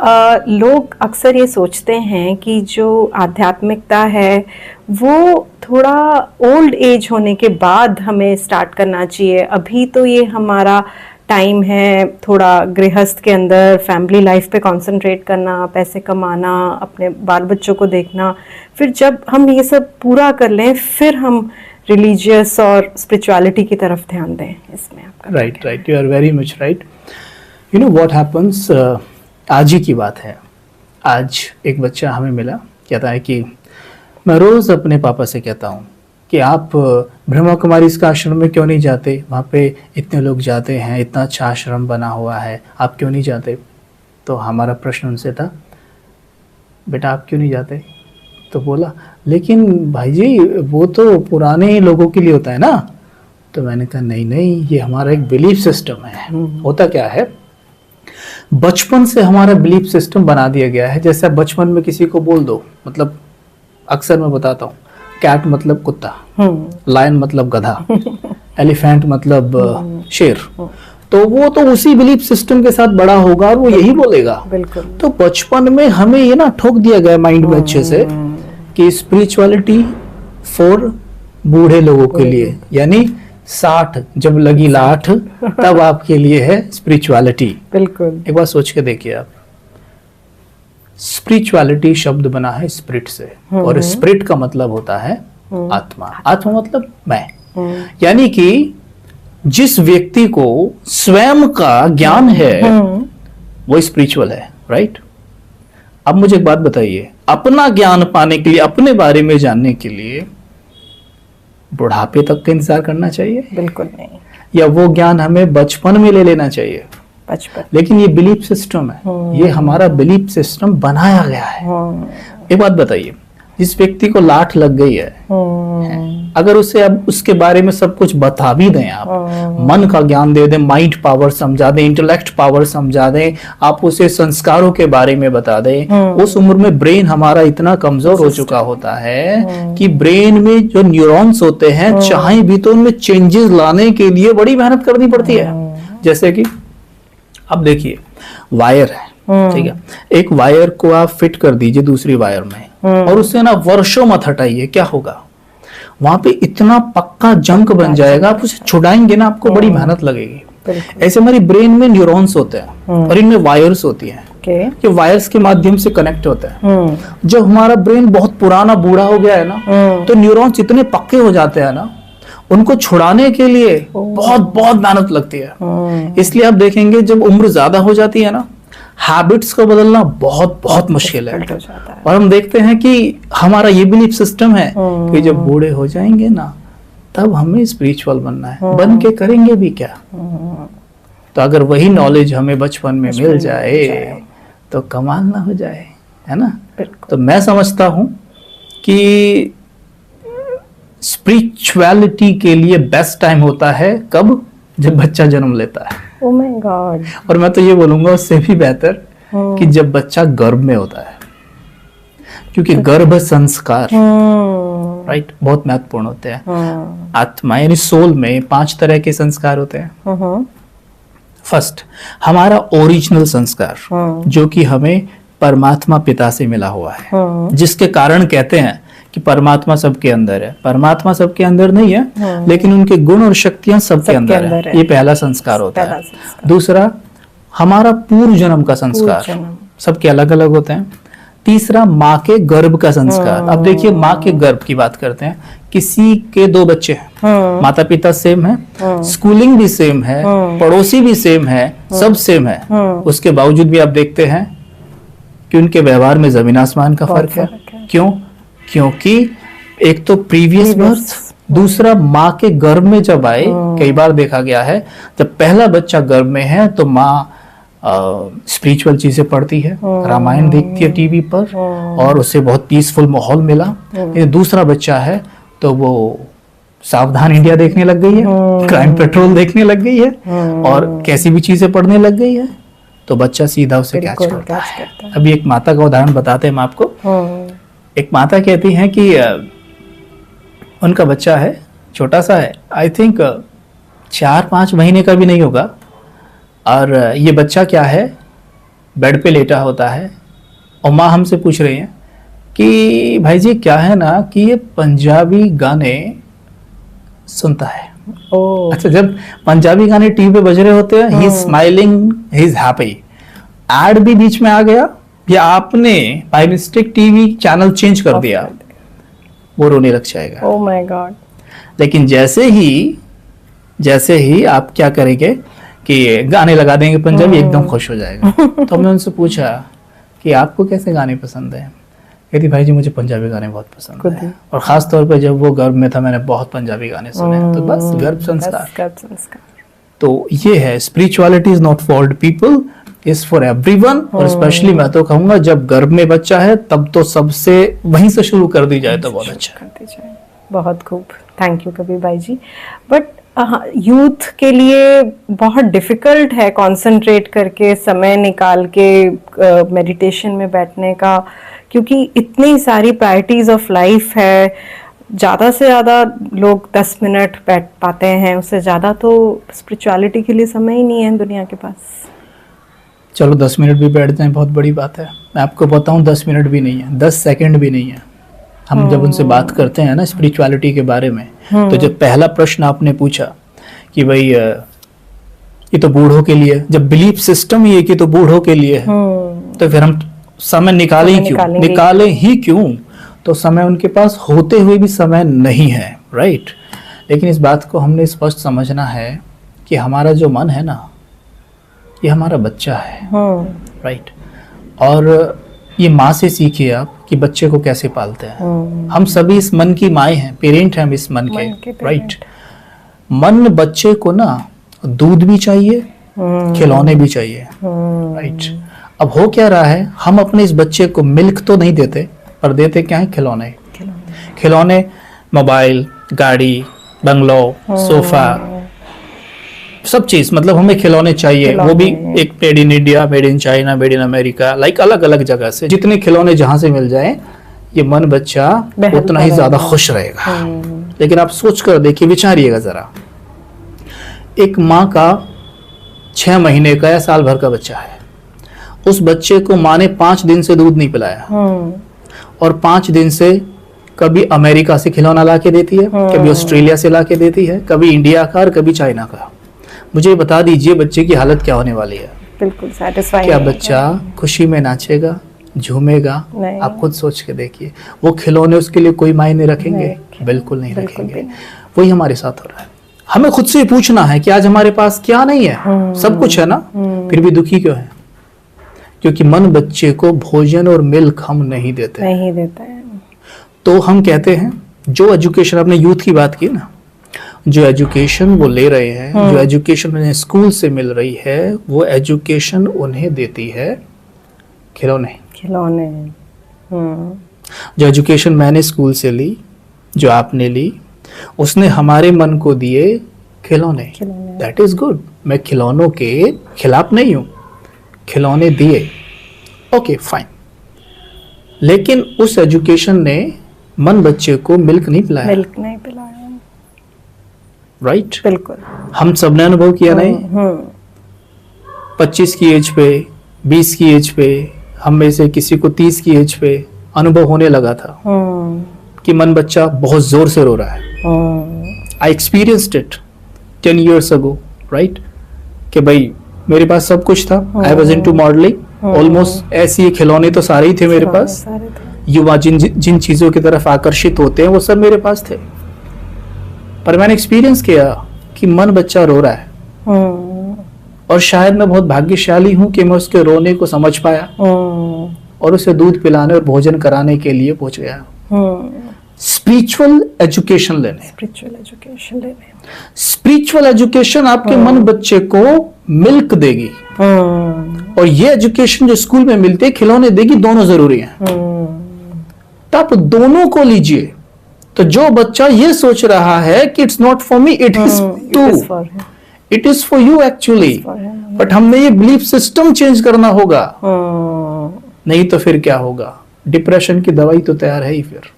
लोग अक्सर ये सोचते हैं कि जो आध्यात्मिकता है वो थोड़ा ओल्ड एज होने के बाद हमें स्टार्ट करना चाहिए। अभी तो ये हमारा टाइम है थोड़ा गृहस्थ के अंदर फैमिली लाइफ पे कंसंट्रेट करना, पैसे कमाना, अपने बाल बच्चों को देखना। फिर जब हम ये सब पूरा कर लें फिर हम रिलीजियस और स्पिरिचुअलिटी की तरफ ध्यान दें। इसमें आपका right, you are very much right. You know what happens, आज ही की बात है। आज एक बच्चा हमें मिला, कहता है कि मैं रोज़ अपने पापा से कहता हूँ कि आप ब्रह्मा कुमारी इसका आश्रम में क्यों नहीं जाते, वहाँ पे इतने लोग जाते हैं, इतना अच्छा आश्रम बना हुआ है, आप क्यों नहीं जाते। तो हमारा प्रश्न उनसे था, बेटा आप क्यों नहीं जाते। तो बोला लेकिन भाई जी वो तो पुराने लोगों के लिए होता है ना। तो मैंने कहा नहीं, ये हमारा एक बिलीफ सिस्टम है। होता क्या है, बचपन से हमारा बिलीफ सिस्टम बना दिया गया है। जैसे आप बचपन में किसी को बोल दो, मतलब अक्सर मैं बताता हूँ, कैट मतलब कुत्ता, लायन मतलब गधा, एलिफेंट मतलब शेर, तो वो तो उसी बिलीफ सिस्टम के साथ बड़ा होगा और वो यही बोलेगा। बिल्कुल। तो बचपन में हमें ये ना ठोक दिया गया माइंड में अच्छे से कि स्पिरिचुअलिटी फॉर बूढ़े लोगों के लिए, यानी 60 जब लगी लाठ तब आपके लिए है स्पिरिचुअलिटी। बिल्कुल। एक बार सोच के देखिए आप, स्पिरिचुअलिटी शब्द बना है स्पिरिट से, और स्पिरिट का मतलब होता है आत्मा। आत्मा मतलब मैं, यानी कि जिस व्यक्ति को स्वयं का ज्ञान है वो स्पिरिचुअल है, राइट। अब मुझे एक बात बताइए, अपना ज्ञान पाने के लिए, अपने बारे में जानने के लिए बुढ़ापे तक का इंतजार करना चाहिए? बिल्कुल नहीं। या वो ज्ञान हमें बचपन में ले लेना चाहिए? बचपन। लेकिन ये बिलीफ सिस्टम है, ये हमारा बिलीफ सिस्टम बनाया गया है। एक बात बताइए, जिस व्यक्ति को लाठ लग गई है, अगर उसे अब उसके बारे में सब कुछ बता भी दें, आप मन का ज्ञान दे दें, माइंड पावर समझा दें, इंटेलेक्ट पावर समझा दें, आप उसे संस्कारों के बारे में बता दें, उस उम्र में ब्रेन हमारा इतना कमजोर हो चुका होता है कि ब्रेन में जो न्यूरॉन्स होते हैं, चाहे भी तो उनमें चेंजेस लाने के लिए बड़ी मेहनत करनी पड़ती है। जैसे कि अब देखिए, वायर है, ठीक है, एक वायर को आप फिट कर दीजिए दूसरी वायर में और उससे ना वर्षों मत हटाइए, क्या होगा, वहां पे इतना पक्का जंक बन जाएगा। आप उसे छुड़ाएंगे ना, आपको बड़ी मेहनत लगेगी। ऐसे हमारी ब्रेन में न्यूरॉन्स होते हैं और इनमें वायर्स होती हैं, ये वायर्स के माध्यम से कनेक्ट होता है। जब हमारा ब्रेन बहुत पुराना बूढ़ा हो गया है ना, तो न्यूरॉन्स इतने पक्के हो जाते हैं ना, उनको छुड़ाने के लिए बहुत बहुत मेहनत लगती है। इसलिए आप देखेंगे जब उम्र ज्यादा हो जाती है ना, हैबिट्स को बदलना बहुत बहुत मुश्किल है। और हम देखते हैं कि हमारा ये बिलीफ सिस्टम है कि जब बूढ़े हो जाएंगे ना तब हमें स्पिरिचुअल बनना है। बन के करेंगे भी क्या। तो अगर वही नॉलेज हमें बचपन में मिल जाए तो कमाल ना हो जाए, है ना। तो मैं समझता हूं कि स्पिरिचुअलिटी के लिए बेस्ट टाइम होता है कब, जब बच्चा जन्म लेता है। Oh my God. और मैं तो ये बोलूंगा उससे भी बेहतर कि जब बच्चा गर्भ में होता है, क्योंकि गर्भ संस्कार राइट बहुत महत्वपूर्ण होते हैं। आत्मा यानी सोल में 5 तरह के संस्कार होते हैं। फर्स्ट, हमारा ओरिजिनल संस्कार जो कि हमें परमात्मा पिता से मिला हुआ है, जिसके कारण कहते हैं कि परमात्मा सबके अंदर है। परमात्मा सबके अंदर नहीं है, लेकिन उनके गुण और शक्तियां सबके अंदर है। ये पहला संस्कार होता है। दूसरा, हमारा पूर्व जन्म का संस्कार, सबके अलग अलग होते हैं। तीसरा, माँ के गर्भ का संस्कार। अब देखिए, माँ के गर्भ की बात करते हैं, किसी के 2 बच्चे हैं, माता पिता सेम है, स्कूलिंग भी सेम है, पड़ोसी भी सेम है, सब सेम है, उसके बावजूद भी आप देखते हैं कि उनके व्यवहार में जमीन आसमान का फर्क है। क्यों? क्योंकि एक तो प्रीवियस बर्थ, दूसरा माँ के गर्भ में जब आए, कई बार देखा गया है जब पहला बच्चा गर्भ में है तो माँ स्पिरिचुअल चीजें पढ़ती है, रामायण देखती है टीवी पर और उसे बहुत पीसफुल माहौल मिला। दूसरा बच्चा है तो वो सावधान इंडिया देखने लग गई है, क्राइम पेट्रोल देखने लग गई है और कैसी भी चीजें पढ़ने लग गई है, तो बच्चा सीधा उसे कैच करता है। अभी एक माता का उदाहरण बताते हैं हम आपको। एक माता कहती हैं कि उनका बच्चा है, छोटा सा है, आई थिंक 4-5 महीने का भी नहीं होगा, और ये बच्चा क्या है, बेड पे लेटा होता है और माँ हमसे पूछ रही है कि भाई जी क्या है ना कि ये पंजाबी गाने सुनता है। ओह अच्छा, जब पंजाबी गाने टीवी पे बज रहे होते हैं, he is smiling, he is happy, ad भी बीच में आ गया या आपने by mistake TV channel change कर दिया, वो रोने लग जाएगा। Oh my god. लेकिन जैसे ही आप क्या करेंगे कि गाने लगा देंगे पंजाबी, एकदम खुश हो जाएगा। तो हमने उनसे पूछा कि आपको कैसे गाने पसंद है? कहती भाई जी मुझे पंजाबी गाने बहुत पसंद है, और खास तौर पे जब वो गर्भ में था मैंने बहुत पंजाबी गाने सुने। तो बस गर्भ संस्कार। तो ये है, spirituality is not for people, is for everyone. और स्पेशली मैं तो कहूंगा जब गर्भ में बच्चा है तब तो सबसे वहीं से शुरू कर दी जाए तो बहुत अच्छा है। बहुत खूब, थैंक यू कबीर भाई जी। बट यूथ के लिए बहुत डिफिकल्ट है कंसंट्रेट करके समय निकाल के मेडिटेशन में बैठने का, क्योंकि इतनी सारी प्रायोरिटीज ऑफ लाइफ है। ज़्यादा से ज़्यादा लोग 10 मिनट बैठ पाते हैं, उससे ज़्यादा तो स्पिरिचुअलिटी के लिए समय ही नहीं है दुनिया के पास। चलो 10 मिनट भी बैठ जाएं बहुत बड़ी बात है। मैं आपको बताऊं 10 मिनट भी नहीं है, 10 सेकंड भी नहीं है। हम जब उनसे बात करते हैं ना स्पिरिचुअलिटी के बारे में, तो जब पहला प्रश्न आपने पूछा कि भाई ये तो बूढ़ों के लिए, जब बिलीफ सिस्टम ये कि तो बूढ़ों के लिए है, तो फिर हम समय निकालें ही क्यों? तो समय उनके पास होते हुए भी समय नहीं है, राइट। लेकिन इस बात को हमने स्पष्ट समझना है कि हमारा जो मन है ना, ये हमारा बच्चा है, राइट। और ये माँ से सीखिए आप कि बच्चे को कैसे पालते हैं। हम सभी इस मन की माएँ हैं, पेरेंट हैं हम इस मन के, राइट। मन बच्चे को ना दूध भी चाहिए, खिलौने भी चाहिए, राइट। अब हो क्या रहा है, हम अपने इस बच्चे को मिल्क तो नहीं देते, पर देते क्या है? खिलौने, मोबाइल, गाड़ी, बंगलो, सोफा, सब चीज, मतलब हमें खिलौने चाहिए। वो भी एक made in India, made in China, made in America, like अलग अलग जगह से जितने खिलौने जहां से मिल जाए, ये मन बच्चा उतना ही ज्यादा खुश रहेगा। लेकिन आप सोच कर देखिए, विचारिएगा जरा, एक माँ का 6 महीने का या साल भर का बच्चा है, उस बच्चे को माँ ने 5 दिन से दूध नहीं पिलाया, और 5 दिन से कभी अमेरिका से खिलौना ला के देती है, कभी ऑस्ट्रेलिया से ला के देती है, कभी इंडिया का और कभी चाइना का। मुझे बता दीजिए बच्चे की हालत क्या होने वाली है? बिल्कुल सैटिस्फाइंग। क्या बच्चा खुशी में नाचेगा, झूमेगा? आप खुद सोच के देखिए। वो खिलौने उसके लिए कोई मायने रखेंगे? बिल्कुल नहीं रखेंगे। वही हमारे साथ हो रहा है। हमें खुद से पूछना है कि आज हमारे पास क्या नहीं है? सब कुछ है ना, फिर भी दुखी क्यों है? क्योंकि मन बच्चे को भोजन और मिल्क हम नहीं देते हैं। तो हम कहते हैं जो एजुकेशन, आपने यूथ की बात की ना, जो एजुकेशन वो ले रहे हैं, जो एजुकेशन उन्हें स्कूल से मिल रही है, वो एजुकेशन उन्हें देती है खिलौने। जो एजुकेशन मैंने स्कूल से ली, जो आपने ली, उसने हमारे मन को दिए खिलौने। That is good. मैं खिलौनों के खिलाफ नहीं हूं, खिलौने दिए, ओके फाइन। लेकिन उस एजुकेशन ने मन बच्चे को मिल्क नहीं पिलाया, राइट। बिल्कुल। हम सब ने अनुभव किया नहीं? 25 की एज पे, 20 की एज पे, हम में से किसी को 30 की एज पे अनुभव होने लगा था कि मन बच्चा बहुत जोर से रो रहा है। I experienced it 10 years ago, right. कि भाई मेरे पास सब कुछ था, I was into modelling, almost ऐसी खिलौने तो सारे ही थे मेरे पास। युवा जिन चीजों की तरफ आकर्षित होते हैं वो सब मेरे पास थे, पर मैंने एक्सपीरियंस किया कि मन बच्चा रो रहा है। और शायद मैं बहुत भाग्यशाली हूं कि मैं उसके रोने को समझ पाया और उसे दूध पिलाने और भोजन कराने के लिए पहुंच गया। स्पिरिचुअल एजुकेशन लेने। स्पिरिचुअल एजुकेशन आपके मन बच्चे को मिल्क देगी, और ये एजुकेशन जो स्कूल में मिलती है खिलौने देगी, दोनों जरूरी हैं। तो आप दोनों को लीजिए। तो जो बच्चा ये सोच रहा है कि it's not for me, it is to, it is for you actually, but हमने ये बिलीफ सिस्टम चेंज करना होगा। नहीं तो फिर क्या होगा? डिप्रेशन की दवाई तो तैयार है ही फिर।